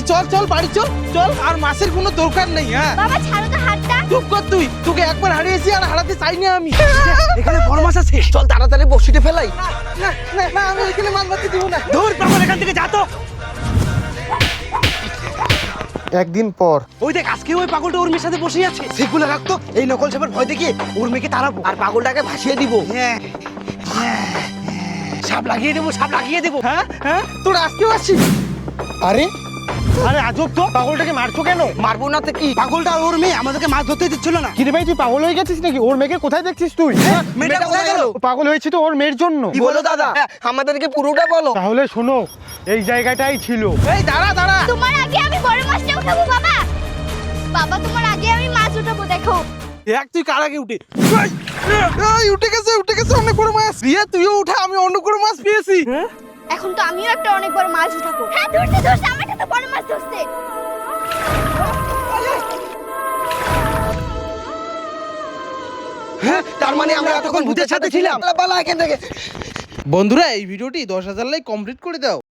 এই চল চল বাড়ি চল চল, আর মাছের কোনো দরকার নেই। হ্যাঁ বাবা ছাড়ো তো হাতটা। চুপ কর তুই, তোকে একবার হারিয়েছি আর হারাতে চাইনি আমি। এখানে বড় মাছ আছে, চল তাড়াতাড়ি বড়শিতে ফেলাই। না না না, আমি এখানে মাছ মারতে দিব না। ধুর পাগল, এখান থেকে যা তো। একদিন পর ওই দেখ, আজকে ওই পাগলটা উর্মির সাথে বসে আছে। সেগুলো রাখতো, এই নকল সাপের ভয় দেখিয়ে উর্মিকে তাড়াবো আর পাগলটাকে ভাসিয়ে দিব। সাপ লাগিয়ে দেবো, সাপ লাগিয়ে দেবো। হ্যাঁ হ্যাঁ, তোর আজকেও আসছিস? আরে আরে আজব তো, পাগলটাকে মারছো কেন? মারবো না তো কি, পাগলটা আর ওর মেয়ে আমাদেরকে মাছ ধরতে দিচ্ছিল না। কিরে ভাই, তুই পাগল হয়ে গেছিস নাকি? ওর মেয়েকে কোথায় দেখছিস তুই? মেয়েটা কোথায় গেল? পাগল হয়েছি তো ওর মেয়ের জন্য। কি বলো দাদা, আমাদেরকে পুরোটা বলো। তাহলে শোনো, এই জায়গাটাই ছিল। এই দাঁড়া দাঁড়া, তোমার আগে আমি বড় মাছটা উঠাবো বাবা। বাবা তোমার আগে আমি মাছ উঠাবো, দেখো। দেখ তুই কার আগে উঠে। এই উঠে গেছে অনেক বড় মাছ। রিয়া তুইও উঠা, আমি অনেক বড় মাছ পেয়েছি। এখন তো আমিও একটা অনেক বড় মাছ উঠাবো। হ্যাঁ ধরছে, আমারটা তো বড় মাছ ধরছে। তার মানে আমরা এতক্ষণ ভূতের সাথে ছিলাম। পালা এখান থেকে। বন্ধুরা, এই ভিডিওটি 10,000 লাইক কমপ্লিট করে দাও।